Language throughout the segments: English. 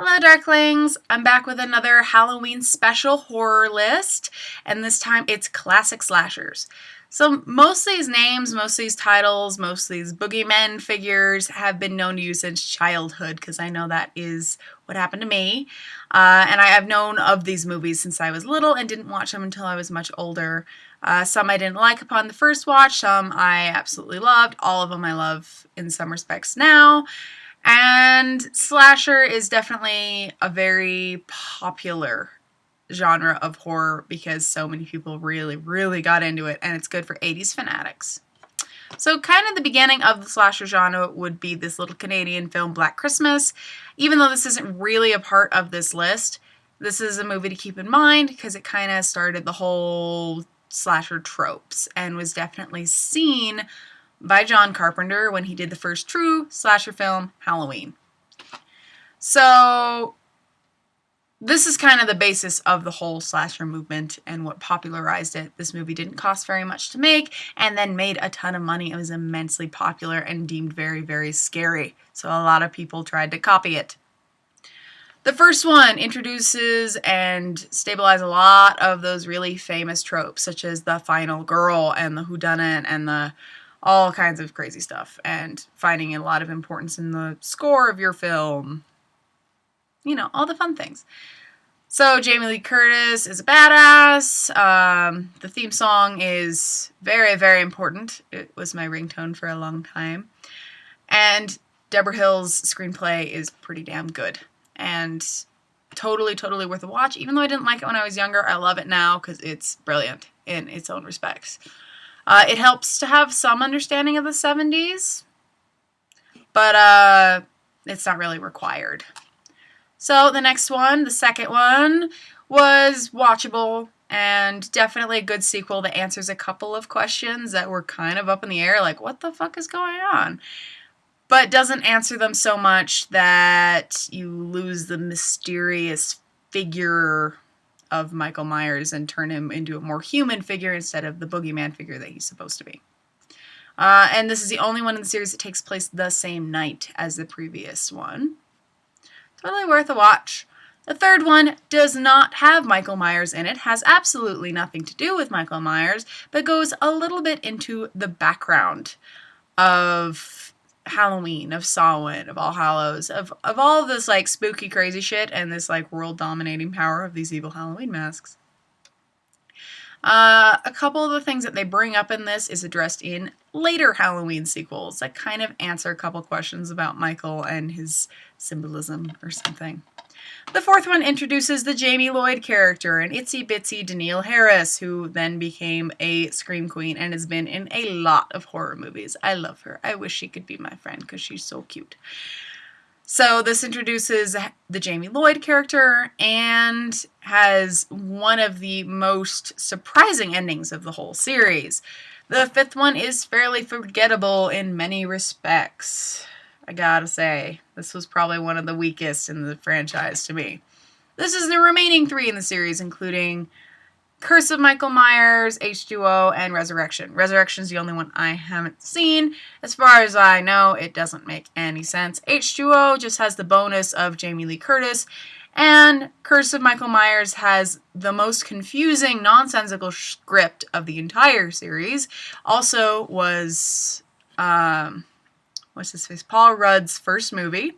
Hello, Darklings! I'm back with another Halloween special horror list, and this time it's classic slashers. So most of these names, most of these titles, most of these boogeymen figures have been known to you since childhood, because I know that is what happened to me. And I have known of these movies since I was little and didn't watch them until I was much older. Some I didn't like upon the first watch, some I absolutely loved. All of them I love in some respects now. And slasher is definitely a very popular genre of horror because so many people really got into it, and it's good for 80s fanatics. So kind of the beginning of the slasher genre would be this little Canadian film, Black Christmas. Even though this isn't really a part of this list, this is a movie to keep in mind because it kind of started the whole slasher tropes and was definitely seen by John Carpenter when he did the first true slasher film, Halloween. So this is kind of the basis of the whole slasher movement and what popularized it. This movie didn't cost very much to make and then made a ton of money. It was immensely popular and deemed very scary. So a lot of people tried to copy it. The first one introduces and stabilizes a lot of those really famous tropes, such as the final girl and the whodunit and the all kinds of crazy stuff, and finding a lot of importance in the score of your film. You know, all the fun things. So Jamie Lee Curtis is a badass. The theme song is very important. It was my ringtone for a long time. And Deborah Hill's screenplay is pretty damn good. And totally worth a watch. Even though I didn't like it when I was younger, I love it now because it's brilliant in its own respects. It helps to have some understanding of the 70s, but it's not really required. So the next one, the second one, was watchable and definitely a good sequel that answers a couple of questions that were kind of up in the air, like what the fuck is going on? But doesn't answer them so much that you lose the mysterious figure of Michael Myers and turn him into a more human figure instead of the boogeyman figure that he's supposed to be. And this is the only one in the series that takes place the same night as the previous one. Totally worth a watch. The third one does not have Michael Myers in it, has absolutely nothing to do with Michael Myers, but goes a little bit into the background of Halloween, of Samhain, of All Hallows, of all of this like spooky crazy shit and this like world dominating power of these evil Halloween masks. A couple of the things that they bring up in this is addressed in later Halloween sequels that kind of answer a couple questions about Michael and his symbolism or something. The fourth one introduces the Jamie Lloyd character, an itsy bitsy Danielle Harris, who then became a scream queen and has been in a lot of horror movies. I love her. I wish she could be my friend because she's so cute. So this introduces the Jamie Lloyd character and has one of the most surprising endings of the whole series. The fifth one is fairly forgettable in many respects. I gotta say, this was probably one of the weakest in the franchise to me. This is the remaining three in the series, including Curse of Michael Myers, H2O, and Resurrection. Resurrection is the only one I haven't seen. As far as I know, it doesn't make any sense. H2O just has the bonus of Jamie Lee Curtis, and Curse of Michael Myers has the most confusing, nonsensical script of the entire series. Also was, Paul Rudd's first movie.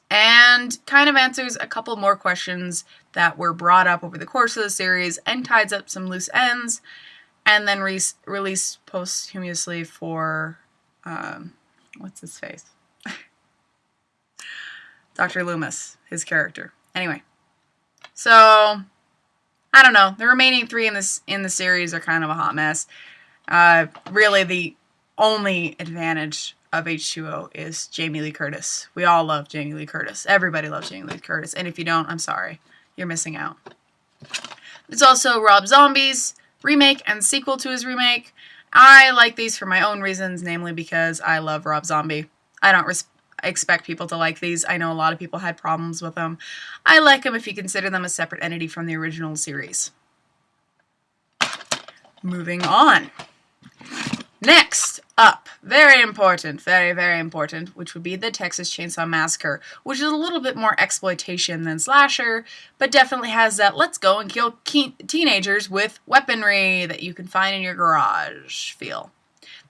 And kind of answers a couple more questions that were brought up over the course of the series and ties up some loose ends, and then released posthumously for, Dr. Loomis, his character. Anyway, so, I don't know. The remaining three in the series are kind of a hot mess. Really, the only advantage of H2O is Jamie Lee Curtis. We all love Jamie Lee Curtis. Everybody loves Jamie Lee Curtis. And if you don't, I'm sorry. You're missing out. It's also Rob Zombie's remake and sequel to his remake. I like these for my own reasons, namely because I love Rob Zombie. I don't expect people to like these. I know a lot of people had problems with them. I like them if you consider them a separate entity from the original series. Moving on. Next up, very important, very, very important, which would be the Texas Chainsaw Massacre, which is a little bit more exploitation than slasher, but definitely has that let's go and kill teenagers with weaponry that you can find in your garage feel.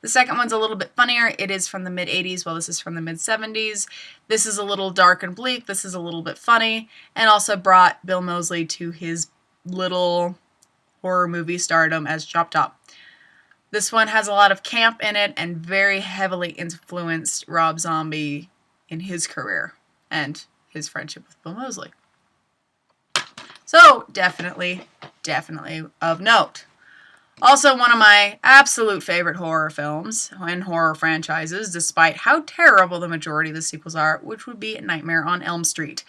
The second one's a little bit funnier. It is from the mid-80s, while this is from the mid-70s. This is a little dark and bleak. This is a little bit funny, and also brought Bill Moseley to his little horror movie stardom as Chop Top. This one has a lot of camp in it and very heavily influenced Rob Zombie in his career and his friendship with Bill Moseley. So, definitely of note. Also, one of my absolute favorite horror films and horror franchises, despite how terrible the majority of the sequels are, which would be Nightmare on Elm Street.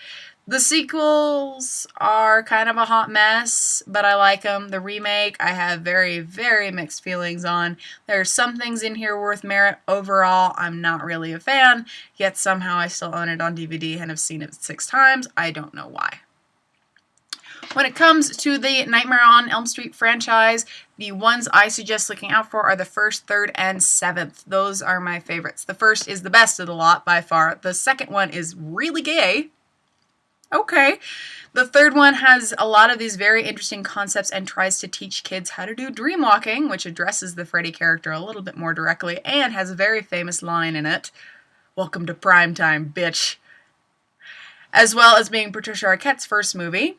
The sequels are kind of a hot mess, but I like them. The remake, I have very, very mixed feelings on. There are some things in here worth merit. Overall, I'm not really a fan, yet somehow I still own it on DVD and have seen it 6 times. I don't know why. When it comes to the Nightmare on Elm Street franchise, the ones I suggest looking out for are the 1st, 3rd, and 7th. Those are my favorites. The first is the best of the lot by far. The second one is really gay. Okay. The third one has a lot of these very interesting concepts and tries to teach kids how to do dream walking, which addresses the Freddy character a little bit more directly and has a very famous line in it. Welcome to primetime, bitch. As well as being Patricia Arquette's first movie.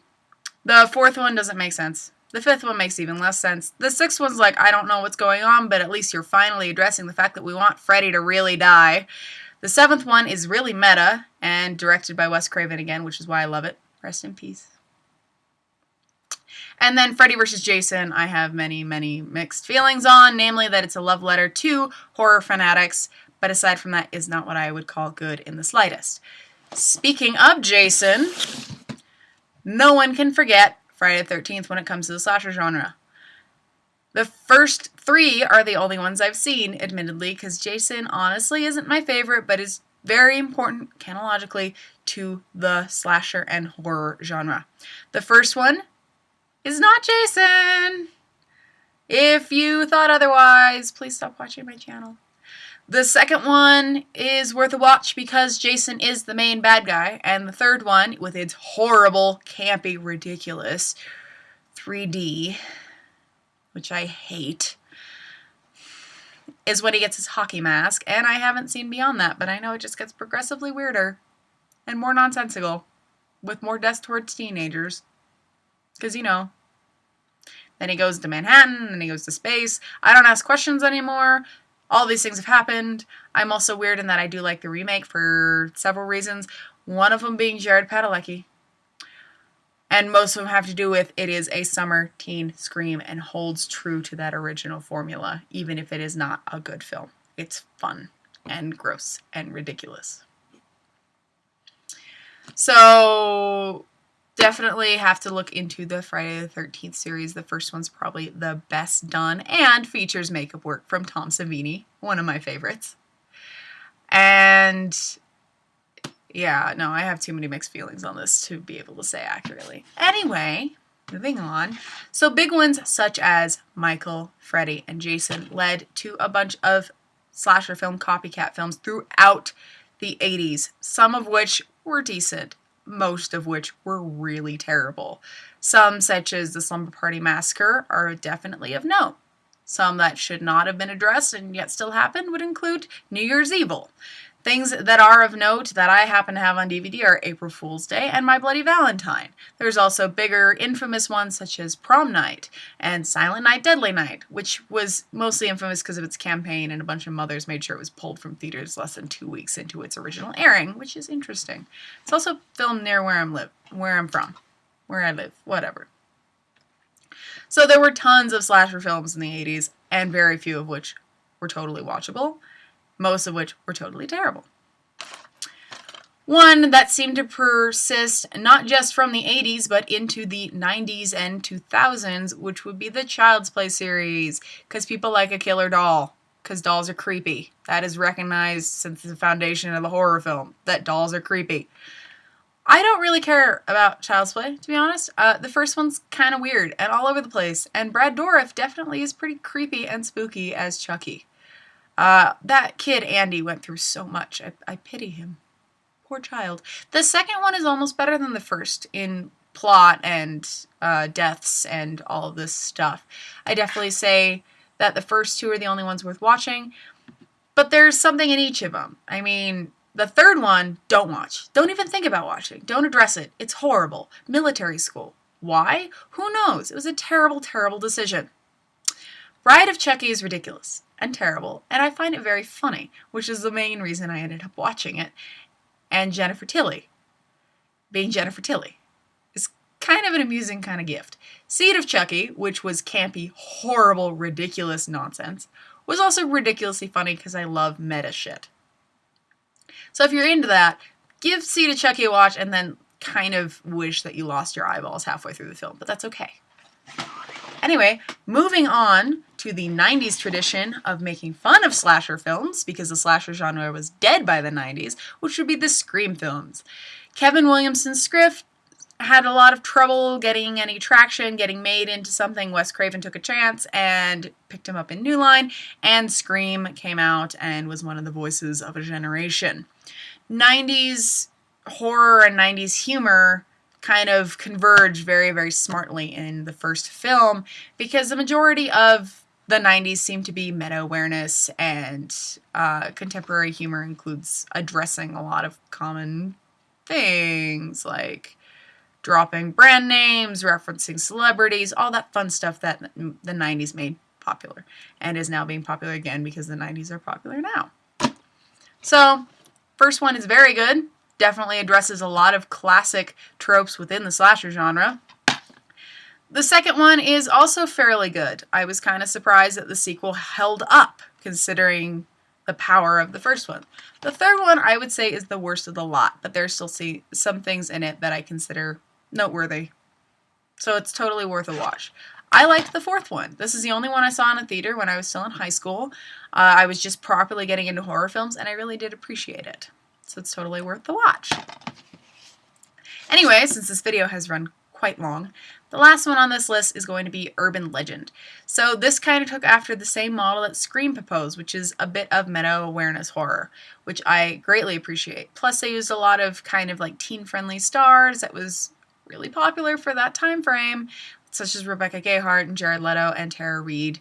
The 4th one doesn't make sense. The 5th one makes even less sense. The 6th one's like, I don't know what's going on, but at least you're finally addressing the fact that we want Freddy to really die. The 7th one is really meta and directed by Wes Craven again, which is why I love it. Rest in peace. And then Freddy vs. Jason, I have many, many mixed feelings on, namely that it's a love letter to horror fanatics, but aside from that, is not what I would call good in the slightest. Speaking of Jason, no one can forget Friday the 13th when it comes to the slasher genre. The first 3 are the only ones I've seen, admittedly, because Jason honestly isn't my favorite, but is very important canonically to the slasher and horror genre. The first one is not Jason. If you thought otherwise, please stop watching my channel. The second one is worth a watch because Jason is the main bad guy, and the third one, with its horrible, campy, ridiculous 3D, which I hate, is when he gets his hockey mask, and I haven't seen beyond that, but I know it just gets progressively weirder and more nonsensical, with more deaths towards teenagers, because, you know, then he goes to Manhattan, and he goes to space. I don't ask questions anymore. All these things have happened. I'm also weird in that I do like the remake for several reasons, one of them being Jared Padalecki. And most of them have to do with it is a summer teen scream and holds true to that original formula, even if it is not a good film. It's fun and gross and ridiculous. So definitely have to look into the Friday the 13th series. The first one's probably the best done and features makeup work from Tom Savini, one of my favorites. And yeah, no, I have too many mixed feelings on this to be able to say accurately. Anyway, moving on. So big ones such as Michael, Freddy, and Jason led to a bunch of slasher film copycat films throughout the 80s, some of which were decent, most of which were really terrible. Some, such as the Slumber Party Massacre, are definitely of note. Some that should not have been addressed and yet still happened would include New Year's Evil. Things that are of note that I happen to have on DVD are April Fool's Day and My Bloody Valentine. There's also bigger, infamous ones such as Prom Night and Silent Night, Deadly Night, which was mostly infamous because of its campaign, and a bunch of mothers made sure it was pulled from theaters less than 2 weeks into its original airing, which is interesting. It's also filmed near where I live, whatever. So there were tons of slasher films in the 80s, and very few of which were totally watchable, most of which were totally terrible. One that seemed to persist not just from the 80s, but into the 90s and 2000s, which would be the Child's Play series, because people like a killer doll, because dolls are creepy. That is recognized since the foundation of the horror film, that dolls are creepy. I don't really care about Child's Play, to be honest. The first one's kind of weird and all over the place, and Brad Dourif definitely is pretty creepy and spooky as Chucky. That kid, Andy, went through so much. I pity him. Poor child. The second one is almost better than the first in plot and deaths and all of this stuff. I definitely say that the first two are the only ones worth watching, but there's something in each of them. I mean, the third one, don't watch. Don't even think about watching. Don't address it. It's horrible. Military school. Why? Who knows? It was a terrible, terrible decision. Bride of Chucky is ridiculous and terrible, and I find it very funny, which is the main reason I ended up watching it. And Jennifer Tilly, being Jennifer Tilly, is kind of an amusing kind of gift. Seed of Chucky, which was campy, horrible, ridiculous nonsense, was also ridiculously funny because I love meta shit. So if you're into that, give Seed of Chucky a watch and then kind of wish that you lost your eyeballs halfway through the film, but that's okay. Anyway, moving on to the 90s tradition of making fun of slasher films, because the slasher genre was dead by the 90s, which would be the Scream films. Kevin Williamson's script had a lot of trouble getting any traction, getting made into something. Wes Craven took a chance and picked him up in New Line, and Scream came out and was one of the voices of a generation. 90s horror and 90s humor kind of converge very, very smartly in the first film, because the majority of the 90s seem to be meta-awareness, and contemporary humor includes addressing a lot of common things, like dropping brand names, referencing celebrities, all that fun stuff that the 90s made popular, and is now being popular again because the 90s are popular now. So, first one is very good. Definitely addresses a lot of classic tropes within the slasher genre. The second one is also fairly good. I was kind of surprised that the sequel held up, considering the power of the first one. The third one, I would say, is the worst of the lot, but there's still some things in it that I consider noteworthy. So it's totally worth a watch. I liked the fourth one. This is the only one I saw in a theater when I was still in high school. I was just properly getting into horror films, and I really did appreciate it. So it's totally worth the watch. Anyway, since this video has run quite long, the last one on this list is going to be Urban Legend. So this kind of took after the same model that Scream proposed, which is a bit of meta-awareness horror, which I greatly appreciate. Plus they used a lot of kind of like teen-friendly stars that was really popular for that time frame, such as Rebecca Gayheart and Jared Leto and Tara Reid,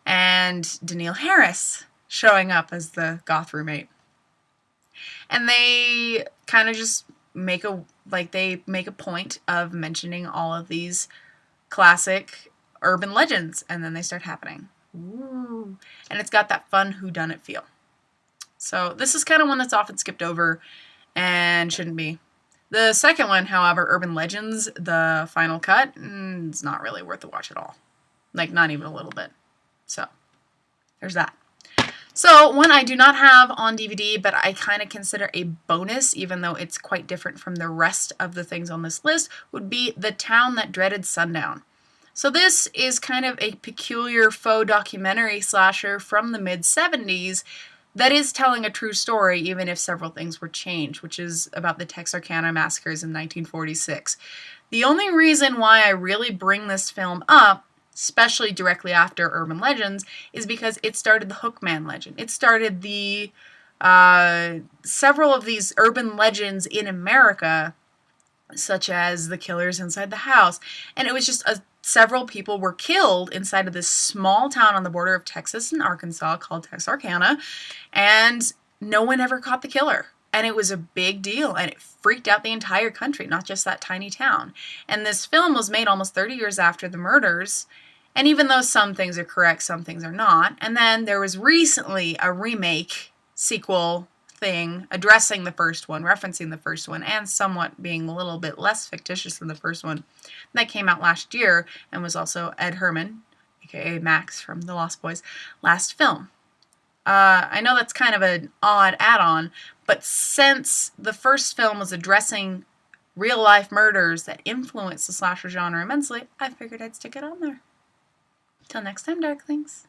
and Danielle Harris showing up as the goth roommate. And they kind of just make a point of mentioning all of these classic urban legends, and then they start happening. Ooh. And it's got that fun whodunit feel. So this is kind of one that's often skipped over and shouldn't be. The second one, however, Urban Legends, the final cut, it's not really worth the watch at all. Like, not even a little bit. So, there's that. So, one I do not have on DVD, but I kind of consider a bonus, even though it's quite different from the rest of the things on this list, would be The Town That Dreaded Sundown. So this is kind of a peculiar faux documentary slasher from the mid-70s that is telling a true story, even if several things were changed, which is about the Texarkana massacres in 1946. The only reason why I really bring this film up, especially directly after Urban Legends, is because it started the Hookman legend. It started the several of these urban legends in America, such as the killers inside the house. And it was just several people were killed inside of this small town on the border of Texas and Arkansas called Texarkana, and no one ever caught the killer. And it was a big deal, and it freaked out the entire country, not just that tiny town. And this film was made almost 30 years after the murders, and even though some things are correct, some things are not. And then there was recently a remake, sequel thing, addressing the first one, referencing the first one, and somewhat being a little bit less fictitious than the first one. That came out last year, and was also Ed Herman, aka Max from The Lost Boys, last film. I know that's kind of an odd add-on, but since the first film was addressing real-life murders that influenced the slasher genre immensely, I figured I'd stick it on there. Till next time, Darklings.